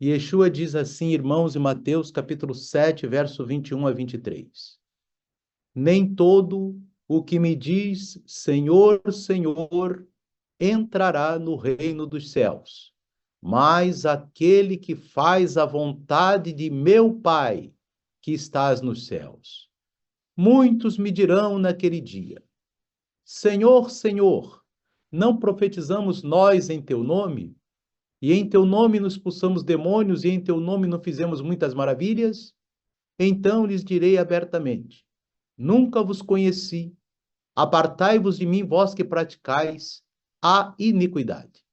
E Yeshua diz assim, irmãos, em Mateus capítulo 7, verso 21 a 23. Nem todo o que me diz Senhor, Senhor, entrará no reino dos céus, mas aquele que faz a vontade de meu Pai, que estás nos céus. Muitos me dirão naquele dia, Senhor, Senhor, não profetizamos nós em teu nome? E em teu nome nos expulsamos demônios, e em teu nome não fizemos muitas maravilhas? Então lhes direi abertamente, nunca vos conheci, apartai-vos de mim, vós que praticais a iniquidade.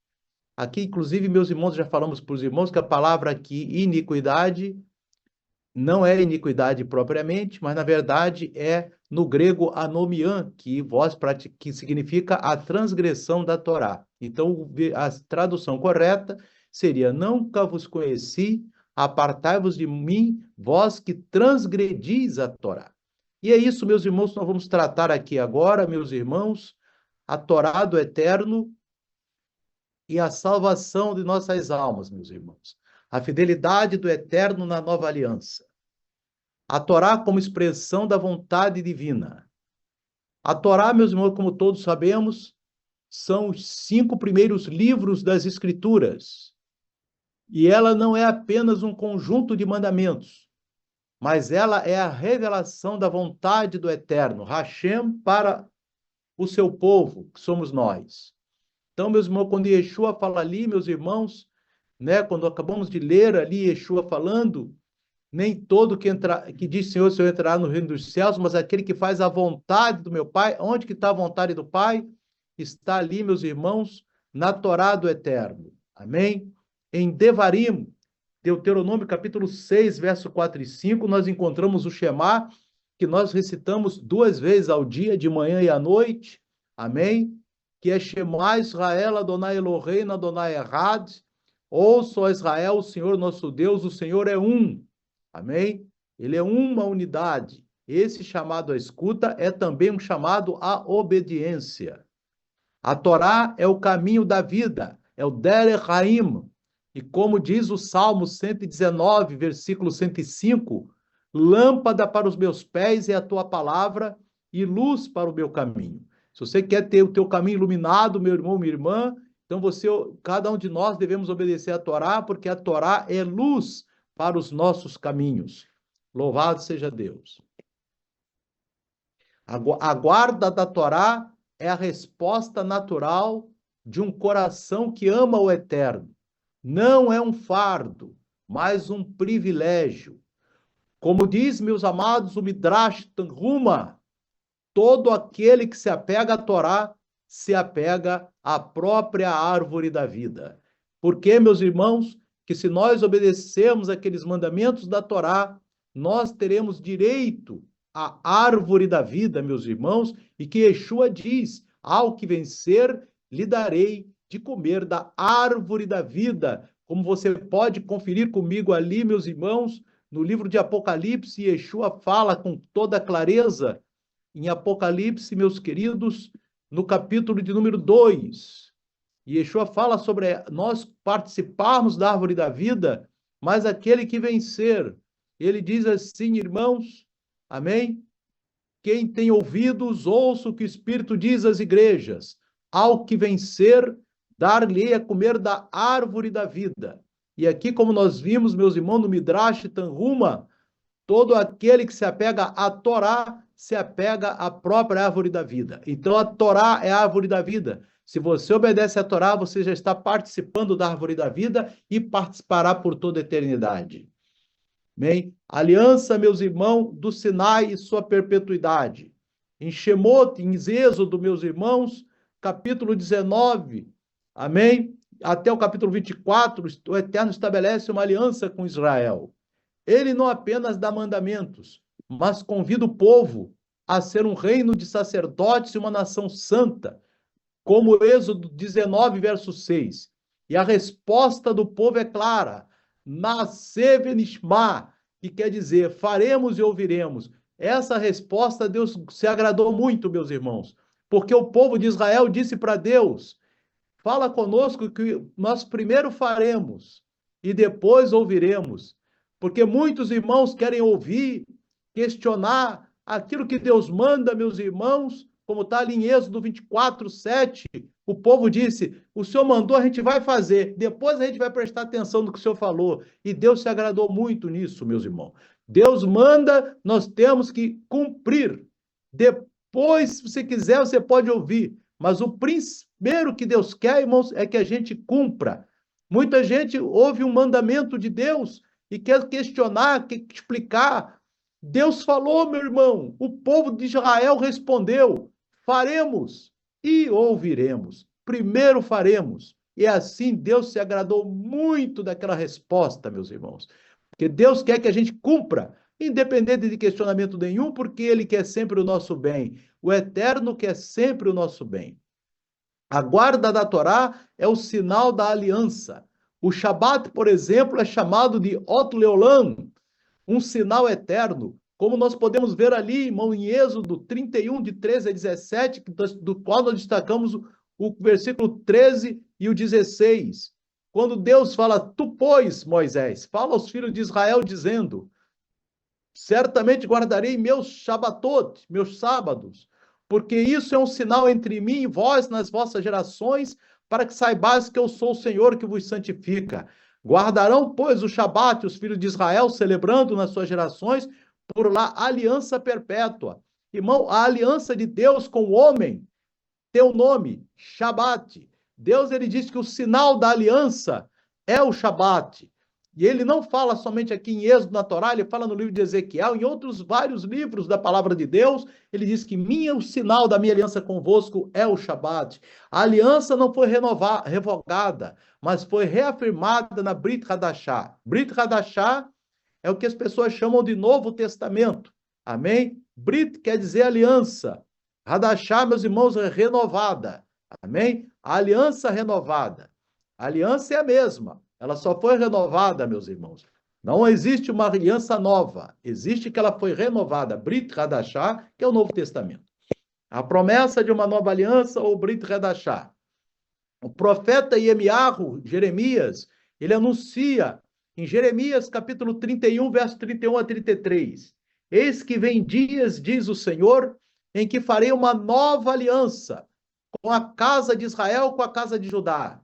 Aqui, inclusive, meus irmãos, já falamos para os irmãos que a palavra aqui, iniquidade, não é iniquidade propriamente, mas na verdade é no grego anomian, que significa a transgressão da Torá. Então, a tradução correta seria: nunca vos conheci, apartai-vos de mim, vós que transgredis a Torá. E é isso, meus irmãos, que nós vamos tratar aqui agora, meus irmãos, a Torá do Eterno e a salvação de nossas almas, meus irmãos. A fidelidade do Eterno na nova aliança. A Torá como expressão da vontade divina. A Torá, meus irmãos, como todos sabemos, são os 5 primeiros livros das Escrituras. E ela não é apenas um conjunto de mandamentos, mas ela é a revelação da vontade do Eterno, Hashem, para o seu povo, que somos nós. Então, meus irmãos, quando Yeshua fala ali, meus irmãos, né, quando acabamos de ler ali Yeshua falando, nem todo que diz Senhor, Senhor entrará no reino dos céus, mas aquele que faz a vontade do meu Pai. Onde que está a vontade do Pai? Está ali, meus irmãos, na Torá do Eterno. Amém? Em Devarim, Deuteronômio capítulo 6, verso 4 e 5, nós encontramos o Shema, que nós recitamos 2 vezes ao dia, de manhã e à noite. Amém? Que é Shema Israel, Adonai Eloheinu, Adonai Echad. Ouça, ó Israel, o Senhor nosso Deus, o Senhor é um. Amém? Ele é uma unidade. Esse chamado à escuta é também um chamado à obediência. A Torá é o caminho da vida, é o Derech Haim. E como diz o Salmo 119, versículo 105, lâmpada para os meus pés é a tua palavra e luz para o meu caminho. Se você quer ter o teu caminho iluminado, meu irmão, minha irmã, então cada um de nós devemos obedecer a Torá, porque a Torá é luz para os nossos caminhos. Louvado seja Deus. A guarda da Torá é a resposta natural de um coração que ama o Eterno. Não é um fardo, mas um privilégio. Como diz, meus amados, o Midrash Tanhuma, todo aquele que se apega à Torá se apega à própria árvore da vida. Porque, meus irmãos, que se nós obedecermos aqueles mandamentos da Torá, nós teremos direito à árvore da vida, meus irmãos, e que Yeshua diz, ao que vencer, lhe darei de comer da árvore da vida, como você pode conferir comigo ali, meus irmãos, no livro de Apocalipse, Yeshua fala com toda clareza, em Apocalipse, meus queridos, no capítulo de número 2, Yeshua fala sobre nós participarmos da árvore da vida, mas aquele que vencer, ele diz assim, irmãos, amém? Quem tem ouvidos, ouça o que o Espírito diz às igrejas. Ao que vencer, dar-lhe a comer da árvore da vida. E aqui, como nós vimos, meus irmãos, no Midrash Tanhuma, todo aquele que se apega à Torá, se apega à própria árvore da vida. Então, a Torá é a árvore da vida. Se você obedece à Torá, você já está participando da árvore da vida e participará por toda a eternidade. Amém? Aliança, meus irmãos, do Sinai e sua perpetuidade. Em Shemot, em Êxodo, meus irmãos, capítulo 19, amém? Até o capítulo 24, o Eterno estabelece uma aliança com Israel. Ele não apenas dá mandamentos, mas convida o povo a ser um reino de sacerdotes e uma nação santa, como Êxodo 19, verso 6. E a resposta do povo é clara, Nasce venishma, que quer dizer, faremos e ouviremos. Essa resposta Deus se agradou muito, meus irmãos, porque o povo de Israel disse para Deus, fala conosco que nós primeiro faremos, e depois ouviremos. Porque muitos irmãos querem ouvir, questionar aquilo que Deus manda, meus irmãos, como está ali em Êxodo 24, 7. O povo disse: o Senhor mandou, a gente vai fazer. Depois a gente vai prestar atenção no que o Senhor falou. E Deus se agradou muito nisso, meus irmãos. Deus manda, nós temos que cumprir. Depois, se você quiser, você pode ouvir. Mas o primeiro que Deus quer, irmãos, é que a gente cumpra. Muita gente ouve um mandamento de Deus e quer questionar, quer explicar. Deus falou, meu irmão. O povo de Israel respondeu: faremos e ouviremos. Primeiro faremos. E assim Deus se agradou muito daquela resposta, meus irmãos. Porque Deus quer que a gente cumpra, independente de questionamento nenhum, porque Ele quer sempre o nosso bem. O Eterno quer sempre o nosso bem. A guarda da Torá é o sinal da aliança. O Shabat, por exemplo, é chamado de Ot Leolam, um sinal eterno, como nós podemos ver ali, irmão, em Êxodo 31, de 13 a 17, do qual nós destacamos o versículo 13 e o 16. Quando Deus fala: tu, pois, Moisés, fala aos filhos de Israel, dizendo: certamente guardarei meus Shabatot, meus sábados, porque isso é um sinal entre mim e vós nas vossas gerações, para que saibais que eu sou o Senhor que vos santifica. Guardarão, pois, o Shabat, os filhos de Israel, celebrando nas suas gerações, por lá, aliança perpétua. Irmão, a aliança de Deus com o homem tem o nome, Shabat. Deus, ele diz que o sinal da aliança é o Shabat. E ele não fala somente aqui em Êxodo, na Torá, ele fala no livro de Ezequiel, em outros vários livros da palavra de Deus, ele diz que o sinal da minha aliança convosco é o Shabat. A aliança não foi revogada, mas foi reafirmada na Brit Hadashah. Brit Hadashah é o que as pessoas chamam de Novo Testamento. Amém? Brit quer dizer aliança. Hadashah, meus irmãos, é renovada. Amém? A aliança renovada. A aliança é a mesma. Ela só foi renovada, meus irmãos. Não existe uma aliança nova. Existe que ela foi renovada. Brit Hadashah, que é o Novo Testamento. A promessa de uma nova aliança ou Brit Hadashah. O profeta Yirmiyahu, Jeremias, ele anuncia em Jeremias capítulo 31, verso 31 a 33. Eis que vem dias, diz o Senhor, em que farei uma nova aliança com a casa de Israel, com a casa de Judá.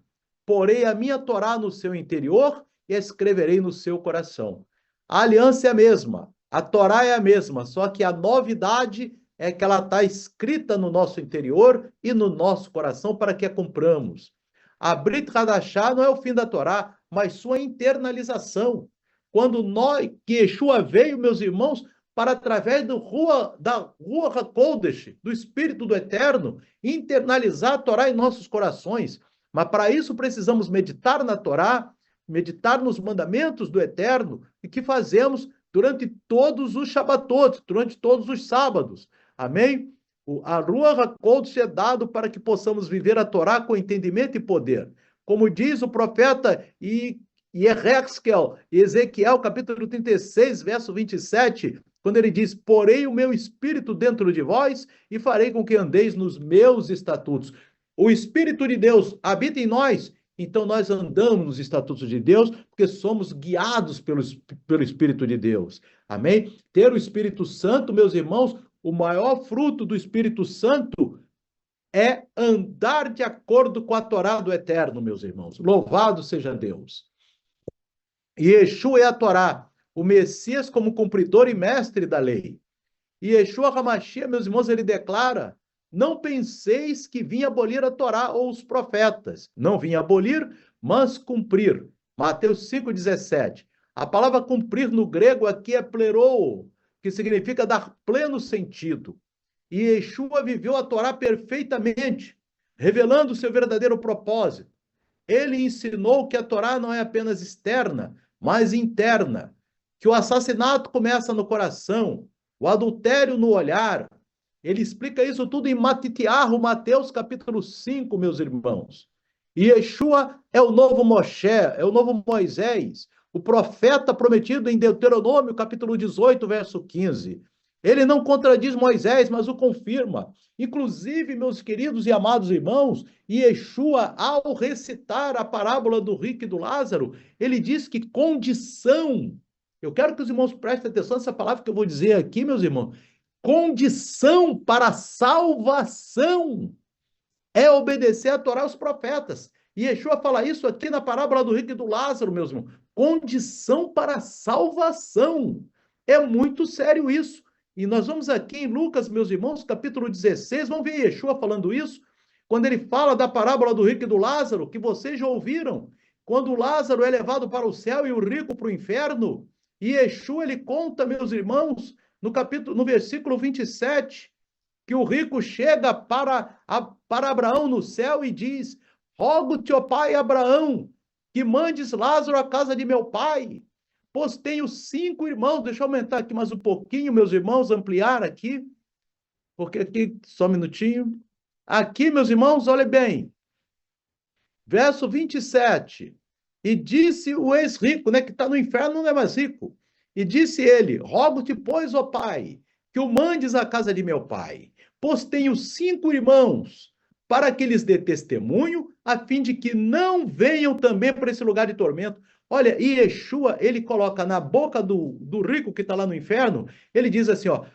Porei a minha Torá no seu interior e a escreverei no seu coração. A aliança é a mesma, a Torá é a mesma, só que a novidade é que ela está escrita no nosso interior e no nosso coração para que a cumpramos. A Brit Hadashah não é o fim da Torá, mas sua internalização. Quando que Yeshua veio, meus irmãos, para através da Ruach HaKodesh, do Espírito do Eterno, internalizar a Torá em nossos corações. Mas para isso precisamos meditar na Torá, meditar nos mandamentos do Eterno, e que fazemos durante todos os Shabatot, durante todos os sábados. Amém? A Ruach HaKodesh é dado para que possamos viver a Torá com entendimento e poder. Como diz o profeta Ezequiel, capítulo 36, verso 27, quando ele diz: porei o meu espírito dentro de vós e farei com que andeis nos meus estatutos. O Espírito de Deus habita em nós, então nós andamos nos estatutos de Deus, porque somos guiados pelo Espírito de Deus. Amém? Ter o Espírito Santo, meus irmãos, o maior fruto do Espírito Santo é andar de acordo com a Torá do Eterno, meus irmãos. Louvado seja Deus. E Yeshua é a Torá, o Messias como cumpridor e mestre da lei. E Yeshua HaMashiach, meus irmãos, ele declara: não penseis que vim abolir a Torá ou os profetas. Não vim abolir, mas cumprir. Mateus 5,17. A palavra cumprir no grego aqui é pleroo, que significa dar pleno sentido. E Yeshua viveu a Torá perfeitamente, revelando o seu verdadeiro propósito. Ele ensinou que a Torá não é apenas externa, mas interna, que o assassinato começa no coração, o adultério no olhar. Ele explica isso tudo em Matitiahu, Mateus capítulo 5, meus irmãos. E Yeshua é o novo Moshe, é o novo Moisés, o profeta prometido em Deuteronômio capítulo 18, verso 15. Ele não contradiz Moisés, mas o confirma. Inclusive, meus queridos e amados irmãos, Yeshua, ao recitar a parábola do rico e do Lázaro, ele diz que condição, eu quero que os irmãos prestem atenção nessa palavra que eu vou dizer aqui, meus irmãos, condição para a salvação é obedecer a Torá e os profetas. E Yeshua fala isso aqui na parábola do rico e do Lázaro, meus irmãos. Condição para a salvação. É muito sério isso. E nós vamos aqui em Lucas, meus irmãos, capítulo 16, vamos ver Yeshua falando isso, quando ele fala da parábola do rico e do Lázaro, que vocês já ouviram, quando o Lázaro é levado para o céu e o rico para o inferno, e Yeshua, ele conta, meus irmãos, no versículo 27, que o rico chega para Abraão no céu e diz: rogo-te, ó pai Abraão, que mandes Lázaro à casa de meu pai, pois tenho 5 irmãos. Deixa eu aumentar aqui mais um pouquinho, meus irmãos, ampliar aqui, porque aqui, só um minutinho. Aqui, meus irmãos, olha bem, verso 27. E disse o ex-rico, né, que está no inferno, não é mais rico. E disse ele: rogo-te, pois, ó pai, que o mandes à casa de meu pai, pois tenho 5 irmãos, para que lhes dê testemunho, a fim de que não venham também para esse lugar de tormento. Olha, e Yeshua, ele coloca na boca do rico que está lá no inferno, ele diz assim, ó,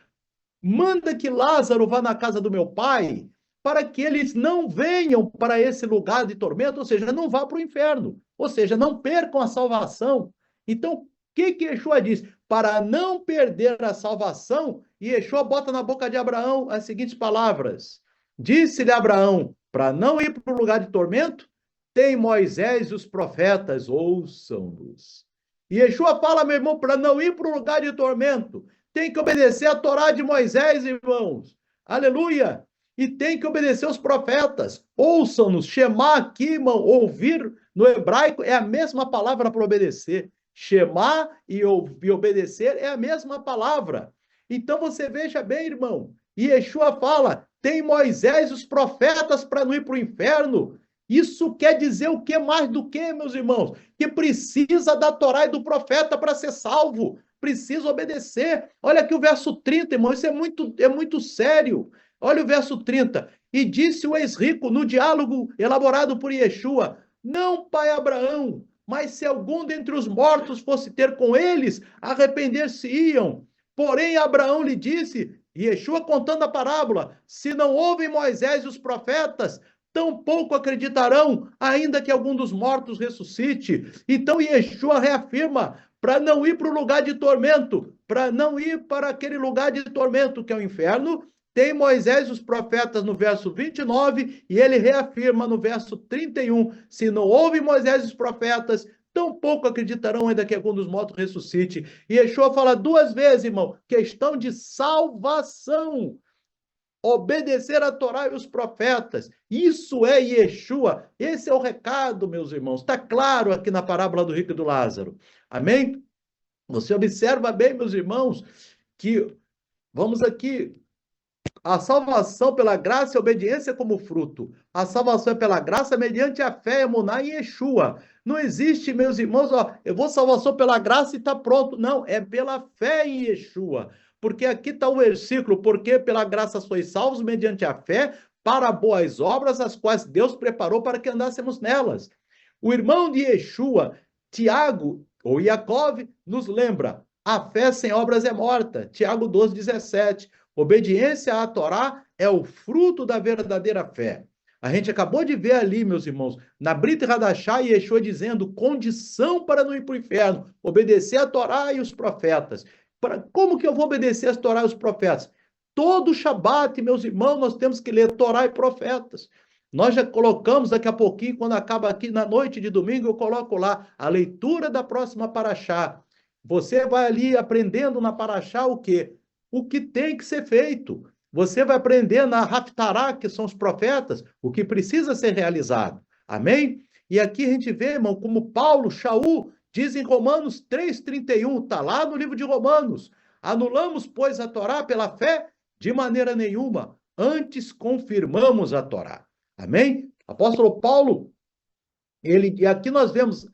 manda que Lázaro vá na casa do meu pai, para que eles não venham para esse lugar de tormento, ou seja, não vá para o inferno, ou seja, não percam a salvação. Então, o que Yeshua diz? Para não perder a salvação, Yeshua bota na boca de Abraão as seguintes palavras. Disse-lhe Abraão, para não ir para o lugar de tormento, tem Moisés e os profetas, ouçam-nos. E Yeshua fala, meu irmão, para não ir para o lugar de tormento, tem que obedecer a Torá de Moisés, irmãos. Aleluia! E tem que obedecer os profetas. Ouçam-nos, Shema aqui, irmão, ouvir no hebraico é a mesma palavra para obedecer. Shema e obedecer é a mesma palavra. Então você veja bem, irmão, e Yeshua fala, tem Moisés e os profetas para não ir para o inferno. Isso quer dizer o que mais do que, meus irmãos? Que precisa da Torá e do profeta para ser salvo. Precisa obedecer. Olha aqui o verso 30, irmão, isso é muito sério. Olha o verso 30. E disse o ex-rico no diálogo elaborado por Yeshua, não, pai Abraão, mas se algum dentre os mortos fosse ter com eles, arrepender-se-iam. Porém, Abraão lhe disse, Yeshua contando a parábola, se não ouvem Moisés e os profetas, tampouco acreditarão, ainda que algum dos mortos ressuscite. Então Yeshua reafirma, para não ir para o lugar de tormento, para não ir para aquele lugar de tormento que é o inferno, tem Moisés e os profetas no verso 29, e ele reafirma no verso 31, se não houve Moisés e os profetas, tampouco acreditarão ainda que algum dos mortos ressuscite. E Yeshua fala 2 vezes, irmão, questão de salvação. Obedecer a Torá e os profetas. Isso é Yeshua. Esse é o recado, meus irmãos. Está claro aqui na parábola do rico e do Lázaro. Amém? Você observa bem, meus irmãos, que vamos aqui. A salvação pela graça e obediência como fruto. A salvação é pela graça mediante a fé e emuná em Yeshua. Não existe, meus irmãos, ó, eu vou salvação pela graça e está pronto. Não, é pela fé em Yeshua. Porque aqui está o versículo, porque pela graça sois salvos mediante a fé para boas obras, as quais Deus preparou para que andássemos nelas. O irmão de Yeshua, Tiago, ou Yaakov, nos lembra, a fé sem obras é morta. Tiago 2,17. Obediência à Torá é o fruto da verdadeira fé. A gente acabou de ver ali, meus irmãos, na Brit Hadashah, Yeshua dizendo condição para não ir para o inferno, obedecer a Torá e os profetas. Como que eu vou obedecer a Torá e os profetas? Todo Shabat, meus irmãos, nós temos que ler Torá e profetas. Nós já colocamos daqui a pouquinho, quando acaba aqui na noite de domingo, eu coloco lá a leitura da próxima Paraxá. Você vai ali aprendendo na Paraxá o quê? O que tem que ser feito. Você vai aprender na Haftará, que são os profetas, o que precisa ser realizado. Amém? E aqui a gente vê, irmão, como Paulo, Shaul, diz em Romanos 3,31, está lá no livro de Romanos, anulamos, pois, a Torá pela fé? De maneira nenhuma, antes confirmamos a Torá. Amém? Apóstolo Paulo, e aqui nós vemos,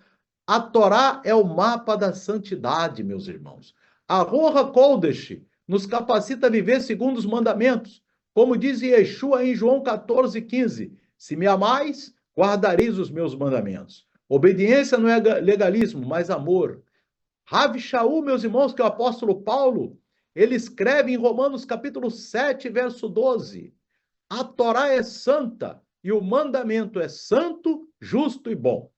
a Torá é o mapa da santidade, meus irmãos. A Ruach HaKodesh, nos capacita a viver segundo os mandamentos. Como diz Yeshua em João 14:15, se me amais, guardareis os meus mandamentos. Obediência não é legalismo, mas amor. Rav Shaul, meus irmãos, que é o apóstolo Paulo, ele escreve em Romanos capítulo 7, verso 12, a Torá é santa e o mandamento é santo, justo e bom.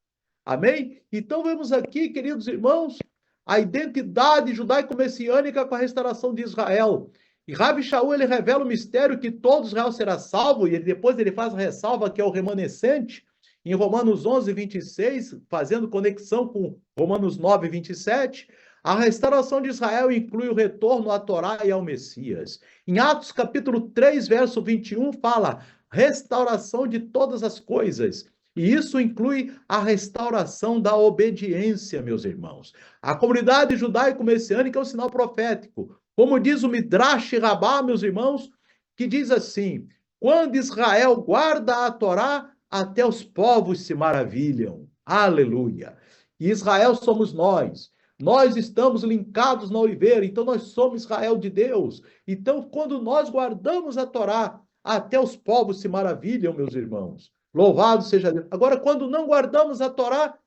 Amém? Então vemos aqui, queridos irmãos, a identidade judaico-messiânica com a restauração de Israel. E Rav Shaul, ele revela o mistério que todo Israel será salvo, e depois ele faz a ressalva que é o remanescente, em Romanos 11, 26, fazendo conexão com Romanos 9, 27, a restauração de Israel inclui o retorno à Torá e ao Messias. Em Atos capítulo 3, verso 21, fala restauração de todas as coisas. E isso inclui a restauração da obediência, meus irmãos. A comunidade judaico-messiânica é um sinal profético. Como diz o Midrash Rabbah, meus irmãos, que diz assim, quando Israel guarda a Torá, até os povos se maravilham. Aleluia! E Israel somos nós. Nós estamos linkados na oliveira, então nós somos Israel de Deus. Então, quando nós guardamos a Torá, até os povos se maravilham, meus irmãos. Louvado seja Deus. Agora, quando não guardamos a Torá,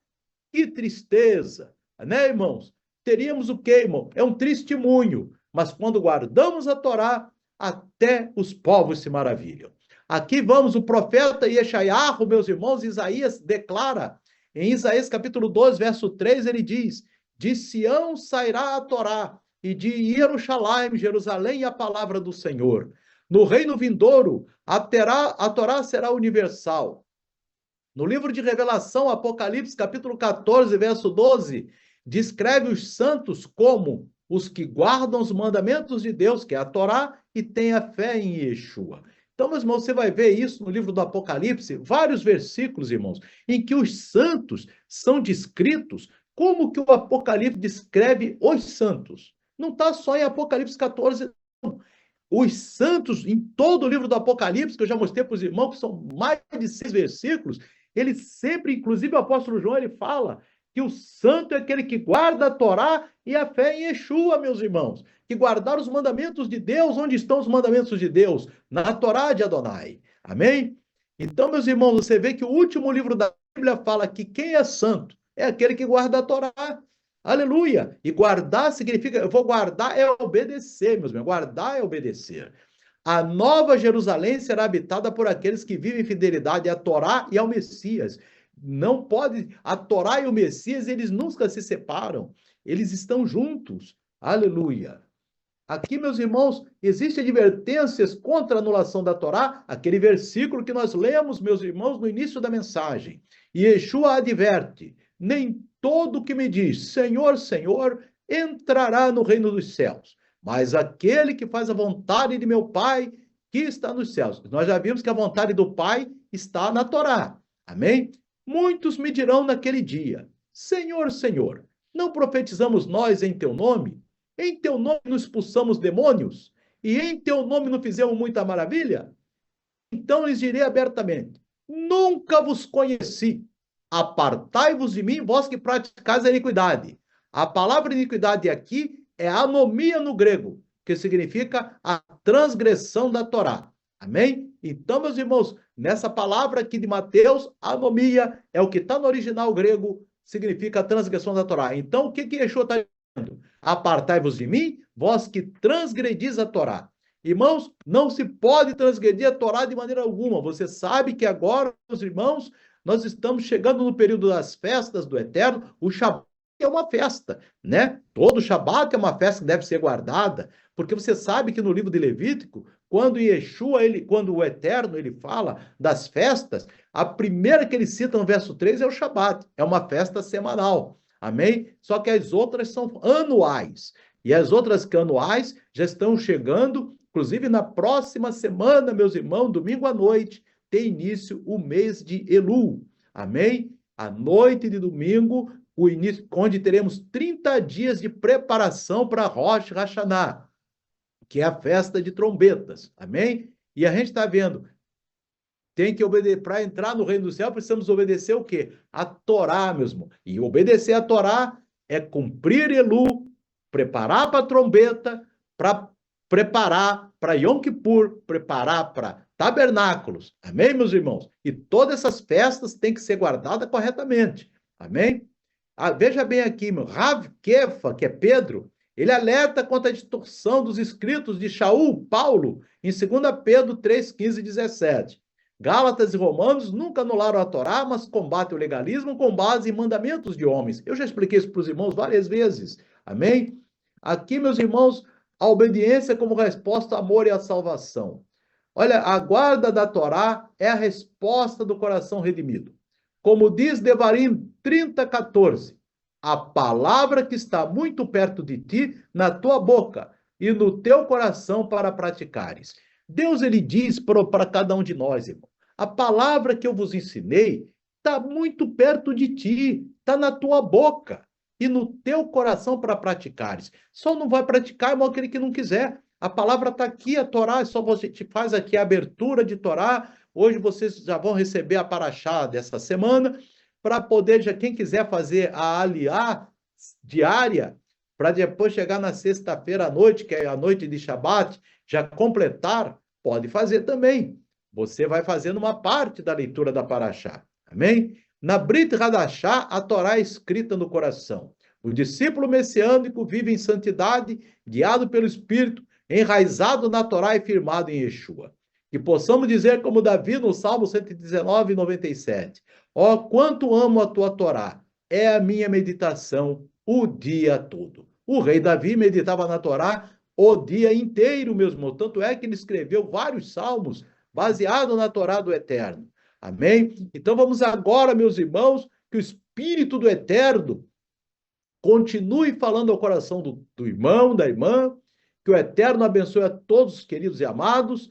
que tristeza, né, irmãos? Teríamos o quê, irmão? É um testemunho. Mas quando guardamos a Torá, até os povos se maravilham. Aqui vamos, o profeta Yeshayahu, meus irmãos, Isaías declara, em Isaías capítulo 12, verso 3, ele diz, de Sião sairá a Torá, e de Jerusalém, Jerusalém, a palavra do Senhor. No reino vindouro, a Torá será universal. No livro de Revelação, Apocalipse, capítulo 14, verso 12, descreve os santos como os que guardam os mandamentos de Deus, que é a Torá, e têm a fé em Yeshua. Então, meus irmãos, você vai ver isso no livro do Apocalipse, vários versículos, irmãos, em que os santos são descritos como que o Apocalipse descreve os santos. Não está só em Apocalipse 14, não. Os santos, em todo o livro do Apocalipse, que eu já mostrei para os irmãos, que são mais de 6 versículos, ele sempre, inclusive o apóstolo João, ele fala que o santo é aquele que guarda a Torá e a fé em Yeshua, meus irmãos. Que guardar os mandamentos de Deus, onde estão os mandamentos de Deus? Na Torá de Adonai. Amém? Então, meus irmãos, você vê que o último livro da Bíblia fala que quem é santo é aquele que guarda a Torá. Aleluia! E guardar significa, eu vou guardar é obedecer, meus irmãos. Guardar é obedecer. A nova Jerusalém será habitada por aqueles que vivem em fidelidade à Torá e ao Messias. Não pode, a Torá e o Messias, eles nunca se separam. Eles estão juntos. Aleluia. Aqui, meus irmãos, existem advertências contra a anulação da Torá, aquele versículo que nós lemos, meus irmãos, no início da mensagem. E Yeshua adverte, nem todo que me diz, Senhor, Senhor, entrará no reino dos céus, mas aquele que faz a vontade de meu Pai, que está nos céus. Nós já vimos que a vontade do Pai está na Torá. Amém? Muitos me dirão naquele dia, Senhor, Senhor, não profetizamos nós em teu nome? Em teu nome não expulsamos demônios? E em teu nome não fizemos muita maravilha? Então lhes direi abertamente, nunca vos conheci. Apartai-vos de mim, vós que praticais a iniquidade. A palavra iniquidade aqui é anomia no grego, que significa a transgressão da Torá. Amém? Então, meus irmãos, nessa palavra aqui de Mateus, anomia é o que está no original grego, significa a transgressão da Torá. Então, o que Yeshua está dizendo? Apartai-vos de mim, vós que transgredis a Torá. Irmãos, não se pode transgredir a Torá de maneira alguma. Você sabe que agora, meus irmãos, nós estamos chegando no período das festas do Eterno, o Shabat é uma festa, né? Todo Shabat é uma festa que deve ser guardada, porque você sabe que no livro de Levítico, quando Yeshua, quando o Eterno, ele fala das festas, a primeira que ele cita no verso 3 é o Shabat, é uma festa semanal, amém? Só que as outras são anuais, e as outras que anuais já estão chegando, inclusive na próxima semana, meus irmãos, domingo à noite, tem início o mês de Elul, amém? A noite de domingo, o início, onde teremos 30 dias de preparação para Rosh Hashanah, que é a festa de trombetas, amém? E a gente está vendo, tem que obedecer, para entrar no reino do céu, precisamos obedecer o quê? A Torá, meus irmãos. E obedecer a Torá é cumprir Elul, preparar para a trombeta, para preparar para Yom Kippur, preparar para tabernáculos. Amém, meus irmãos? E todas essas festas têm que ser guardadas corretamente. Amém? Veja bem aqui, meu, Rav Kefa, que é Pedro, ele alerta contra a distorção dos escritos de Shaul, Paulo, em 2 Pedro 3, 15 e 17. Gálatas e Romanos nunca anularam a Torá, mas combatem o legalismo com base em mandamentos de homens. Eu já expliquei isso para os irmãos várias vezes. Amém? Aqui, meus irmãos, a obediência como resposta ao amor e à salvação. Olha, a guarda da Torá é a resposta do coração redimido. Como diz Devarim 30:14, a palavra que está muito perto de ti, na tua boca e no teu coração para praticares. Deus, ele diz para cada um de nós, irmão, a palavra que eu vos ensinei está muito perto de ti, está na tua boca e no teu coração para praticares. Só não vai praticar, irmão, aquele que não quiser. A palavra está aqui, a Torá, é só você te faz aqui a abertura de Torá. Hoje vocês já vão receber a paraxá dessa semana, para poder, já quem quiser fazer a aliá diária, para depois chegar na sexta-feira à noite, que é a noite de Shabat, já completar, pode fazer também. Você vai fazendo uma parte da leitura da paraxá. Amém? Na Brit Hadashá, a Torá é escrita no coração. O discípulo messiânico vive em santidade, guiado pelo Espírito, enraizado na Torá e firmado em Yeshua. Que possamos dizer como Davi no Salmo 119, 97. Ó, quanto amo a tua Torá, é a minha meditação o dia todo. O rei Davi meditava na Torá o dia inteiro, meus irmãos. Tanto é que ele escreveu vários salmos baseados na Torá do Eterno. Amém? Então vamos agora, meus irmãos, que o Espírito do Eterno continue falando ao coração do irmão, da irmã, que o Eterno abençoe a todos, queridos e amados.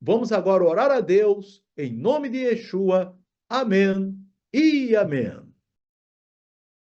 Vamos agora orar a Deus, em nome de Yeshua. Amém e amém.